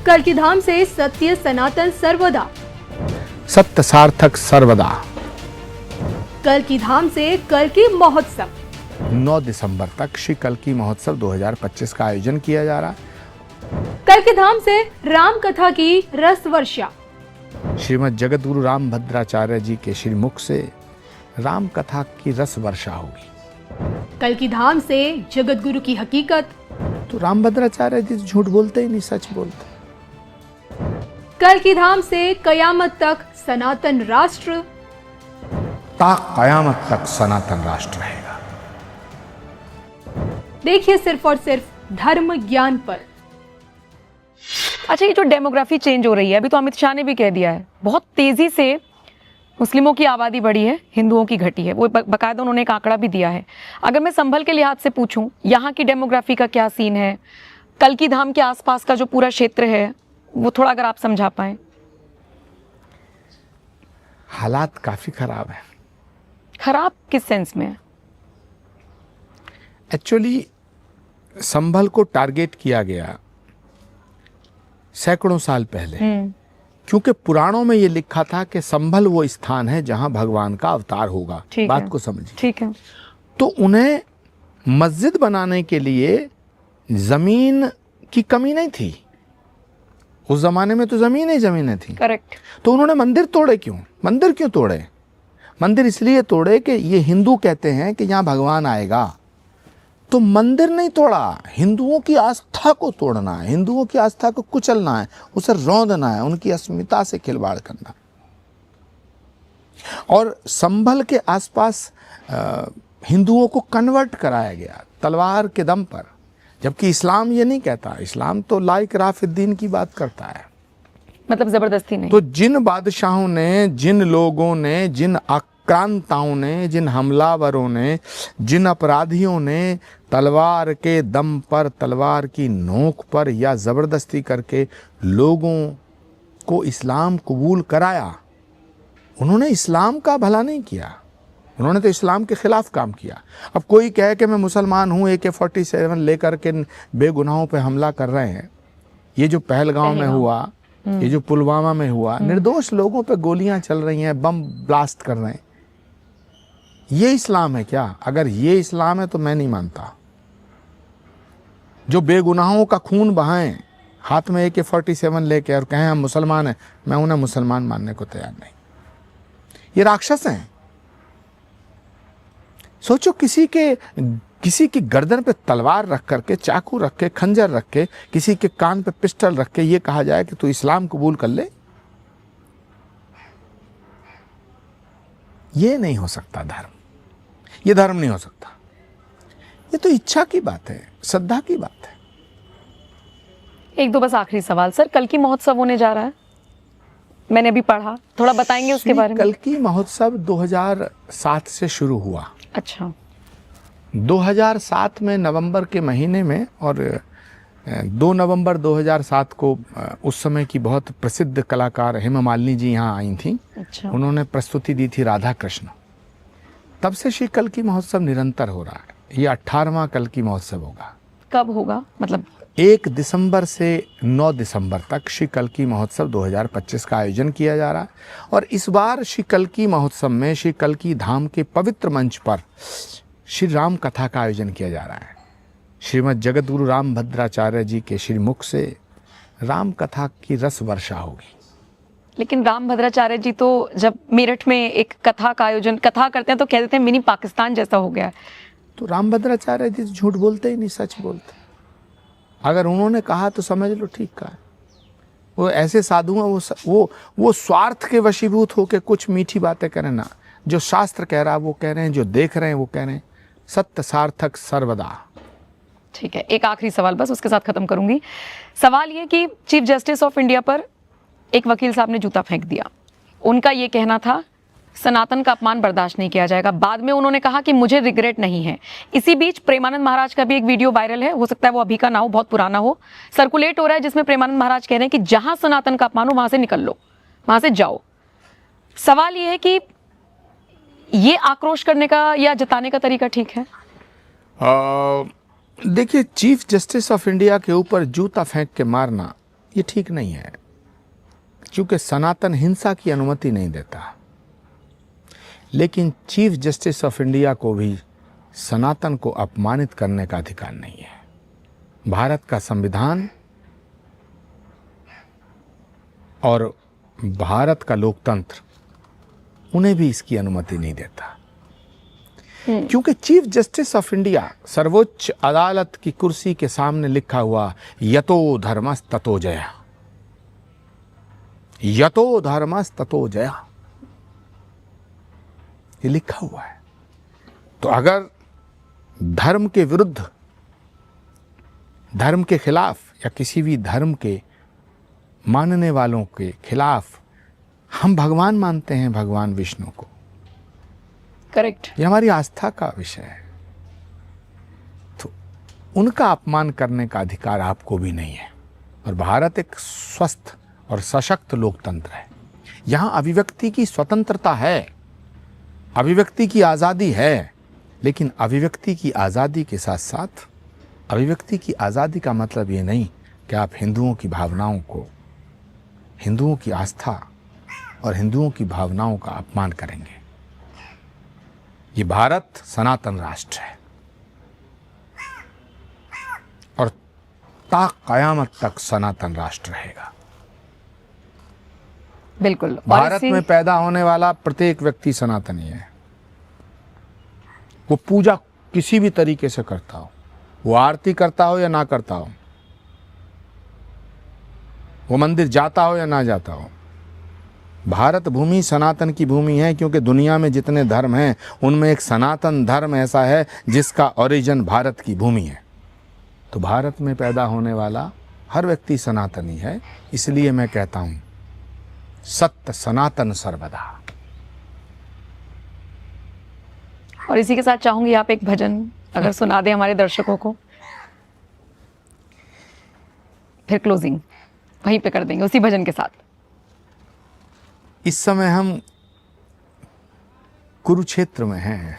कल्कि धाम से सत्य सनातन सर्वदा, सत्य सार्थक सर्वदा। कल्कि धाम से कल्कि महोत्सव 9 दिसंबर तक श्री कल्कि महोत्सव 2025 का आयोजन किया जा रहा है। कल्कि धाम से राम कथा की रस वर्षा, श्रीमद जगतगुरु रामभद्राचार्य जी के श्रीमुख से राम कथा की रस वर्षा होगी। कल्कि धाम से जगत गुरु की हकीकत, तो रामभद्राचार्य जी झूठ बोलते ही नहीं, सच बोलते। कल्कि धाम से कयामत तक सनातन राष्ट्र, ता कयामत तक सनातन राष्ट्र रहेगा। देखिए सिर्फ और सिर्फ धर्म ज्ञान पर। अच्छा, ये जो डेमोग्राफी चेंज हो रही है, अभी तो अमित शाह ने भी कह दिया है, बहुत तेजी से मुस्लिमों की आबादी बढ़ी है, हिंदुओं की घटी है। वो बाकायदा उन्होंने एक आंकड़ा भी दिया है। अगर मैं संभल के लिहाज से पूछूं, यहाँ की डेमोग्राफी का क्या सीन है, कल्कि धाम के आसपास का जो पूरा क्षेत्र है, वो थोड़ा अगर आप समझा पाएं। हालात काफी खराब है। खराब किस सेंस में? एक्चुअली संभल को टारगेट किया गया सैकड़ों साल पहले, क्योंकि पुराणों में ये लिखा था कि संभल वो स्थान है जहां भगवान का अवतार होगा। बात को समझिए। ठीक है। तो उन्हें मस्जिद बनाने के लिए जमीन की कमी नहीं थी। उस जमाने में तो जमीनें थी। करेक्ट। तो उन्होंने मंदिर तोड़े क्यों? मंदिर क्यों तोड़े? मंदिर इसलिए तोड़े कि ये हिंदू कहते हैं कि यहाँ भगवान आएगा। तो मंदिर नहीं तोड़ा, हिंदुओं की आस्था को तोड़ना है, हिंदुओं की आस्था को कुचलना है, उसे रौंदना है, उनकी अस्मिता से खिलवाड़ करना। और संभल के आसपास हिंदुओं को कन्वर्ट कराया गया तलवार के दम पर, जबकि इस्लाम ये नहीं कहता। इस्लाम तो ला इकराह फिद्दीन की बात करता है, मतलब जबरदस्ती नहीं। तो जिन बादशाहों ने, जिन लोगों ने, जिन आक्रांताओं ने, जिन हमलावरों ने, जिन अपराधियों ने तलवार के दम पर, तलवार की नोक पर या ज़बरदस्ती करके लोगों को इस्लाम कबूल कराया, उन्होंने इस्लाम का भला नहीं किया, उन्होंने तो इस्लाम के खिलाफ काम किया। अब कोई कहे कि मैं मुसलमान हूँ, AK-47 लेकर के बेगुनाहों पे हमला कर रहे हैं। ये जो पहलगांव में हुआ, ये जो पुलवामा में हुआ, निर्दोष लोगों पे गोलियां चल रही हैं, बम ब्लास्ट कर रहे हैं। ये इस्लाम है क्या? अगर ये इस्लाम है तो मैं नहीं मानता। जो बेगुनाहों का खून बहाएं हाथ में AK-47 लेके और कहें हम मुसलमान हैं, मैं उन्हें मुसलमान मानने को तैयार नहीं। ये राक्षस हैं। सोचो, किसी की गर्दन पे तलवार रख करके, चाकू रख के, खंजर रख के, किसी के कान पे पिस्टल रख के ये कहा जाए कि तू इस्लाम कबूल कर ले। ये नहीं हो सकता धर्म, ये धर्म नहीं हो सकता। ये तो इच्छा की बात है, श्रद्धा की बात है। एक दो बस आखिरी सवाल सर, कल्कि महोत्सव होने जा रहा है, मैंने अभी पढ़ा, थोड़ा बताएंगे उसके बारे में। कल्कि महोत्सव 2007 से शुरू हुआ। अच्छा। 2007 में नवंबर के महीने में, और 2 नवंबर 2007 को उस समय की बहुत प्रसिद्ध कलाकार हेमा मालिनी जी यहाँ आई थी। अच्छा। उन्होंने प्रस्तुति दी थी राधा कृष्ण। तब से श्री कल्कि महोत्सव निरंतर हो रहा है। ये 18वां कल्कि महोत्सव होगा। कब होगा? मतलब 1 दिसंबर से 9 दिसंबर तक श्री कल्कि महोत्सव 2025 का आयोजन किया जा रहा है। और इस बार श्री कल्कि महोत्सव में श्री कल्कि धाम के पवित्र मंच पर श्री राम कथा का आयोजन किया जा रहा है। श्रीमद जगतगुरु रामभद्राचार्य जी के श्रीमुख से राम कथा की रस वर्षा होगी। लेकिन रामभद्राचार्य जी तो जब मेरठ में एक कथा का आयोजन कथा करते हैं तो कह देते हैं मिनी पाकिस्तान जैसा हो गया है। तो रामभद्राचार्य जी झूठ बोलते ही नहीं, सच बोलते। अगर उन्होंने कहा तो समझ लो ठीक कहा। वो ऐसे साधु हैं, वो स्वार्थ के वशीभूत होकर कुछ मीठी बातें करें ना। जो शास्त्र कह रहा है वो कह रहे हैं, जो देख रहे हैं वो कह रहे हैं। सत्य सार्थक सर्वदा। ठीक है, एक आखिरी सवाल बस, उसके साथ खत्म करूंगी। सवाल ये कि चीफ जस्टिस ऑफ इंडिया पर एक वकील साहब ने जूता फेंक दिया। उनका ये कहना था सनातन का अपमान बर्दाश्त नहीं किया जाएगा। बाद में उन्होंने कहा कि मुझे रिग्रेट नहीं है। इसी बीच प्रेमानंद महाराज का भी एक वीडियो वायरल है, हो सकता है वो अभी का ना हो, बहुत पुराना हो, सर्कुलेट हो रहा है, जिसमें प्रेमानंद महाराज कह रहे हैं कि जहां सनातन का अपमान हो वहां से निकल लो। वहां से जाओ। सवाल ये है कि ये आक्रोश करने का या जताने का तरीका ठीक है? देखिए, चीफ जस्टिस ऑफ इंडिया के ऊपर जूता फेंक के मारना ये ठीक नहीं है, क्योंकि सनातन हिंसा की अनुमति नहीं देता। लेकिन चीफ जस्टिस ऑफ इंडिया को भी सनातन को अपमानित करने का अधिकार नहीं है। भारत का संविधान और भारत का लोकतंत्र उन्हें भी इसकी अनुमति नहीं देता, क्योंकि चीफ जस्टिस ऑफ इंडिया सर्वोच्च अदालत की कुर्सी के सामने लिखा हुआ यतो धर्मस् ततो जया, यतो धर्मस् ततो जया, ये लिखा हुआ है। तो अगर धर्म के विरुद्ध, धर्म के खिलाफ या किसी भी धर्म के मानने वालों के खिलाफ हम भगवान मानते हैं, भगवान विष्णु को, करेक्ट, ये हमारी आस्था का विषय है, तो उनका अपमान करने का अधिकार आपको भी नहीं है। और भारत एक स्वस्थ और सशक्त लोकतंत्र है। यहाँ अभिव्यक्ति की स्वतंत्रता है, अभिव्यक्ति की आज़ादी है, लेकिन अभिव्यक्ति की आज़ादी के साथ साथ अभिव्यक्ति की आज़ादी का मतलब ये नहीं कि आप हिंदुओं की भावनाओं को, हिंदुओं की आस्था और हिंदुओं की भावनाओं का अपमान करेंगे। ये भारत सनातन राष्ट्र है और ता कयामत तक सनातन राष्ट्र रहेगा। बिल्कुल। भारत में पैदा होने वाला प्रत्येक व्यक्ति सनातनी है। वो पूजा किसी भी तरीके से करता हो, वो आरती करता हो या ना करता हो, वो मंदिर जाता हो या ना जाता हो, भारत भूमि सनातन की भूमि है, क्योंकि दुनिया में जितने धर्म हैं उनमें एक सनातन धर्म ऐसा है जिसका ओरिजिन भारत की भूमि है। तो भारत में पैदा होने वाला हर व्यक्ति सनातनी है। इसलिए मैं कहता हूं, सत्य सनातन सर्वदा। और इसी के साथ चाहूंगी आप एक भजन अगर सुना दें हमारे दर्शकों को, फिर क्लोजिंग वहीं पे कर देंगे उसी भजन के साथ। इस समय हम कुरुक्षेत्र में हैं।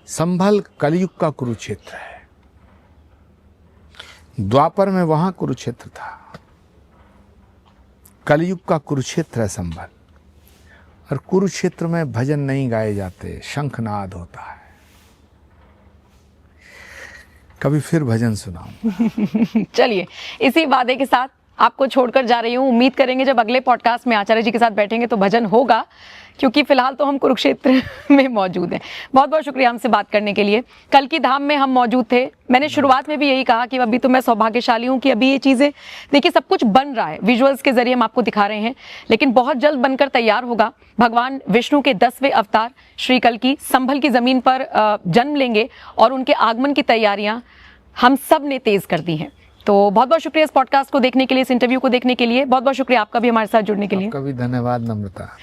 संभल कलयुग का कुरुक्षेत्र है। द्वापर में वहां कुरुक्षेत्र था, कलयुग का कुरुक्षेत्र है संभल। और कुरुक्षेत्र में भजन नहीं गाए जाते, शंखनाद होता है। कभी फिर भजन सुनाऊं। चलिए, इसी वादे के साथ आपको छोड़कर जा रही हूँ। उम्मीद करेंगे जब अगले पॉडकास्ट में आचार्य जी के साथ बैठेंगे तो भजन होगा, क्योंकि फिलहाल तो हम कुरुक्षेत्र में मौजूद हैं। बहुत बहुत शुक्रिया हमसे बात करने के लिए। कल की धाम में हम मौजूद थे। मैंने शुरुआत में भी यही कहा कि अभी तो मैं सौभाग्यशाली हूँ कि अभी ये चीज़ें, देखिए, सब कुछ बन रहा है, विजुअल्स के जरिए हम आपको दिखा रहे हैं, लेकिन बहुत जल्द बनकर तैयार होगा। भगवान विष्णु के 10वें अवतार श्री कल्कि संभल की ज़मीन पर जन्म लेंगे और उनके आगमन की तैयारियाँ हम सब ने तेज़ कर दी हैं। तो बहुत बहुत शुक्रिया इस पॉडकास्ट को देखने के लिए, इस इंटरव्यू को देखने के लिए। बहुत बहुत शुक्रिया आपका भी हमारे साथ जुड़ने के लिए। आपका भी धन्यवाद नम्रता।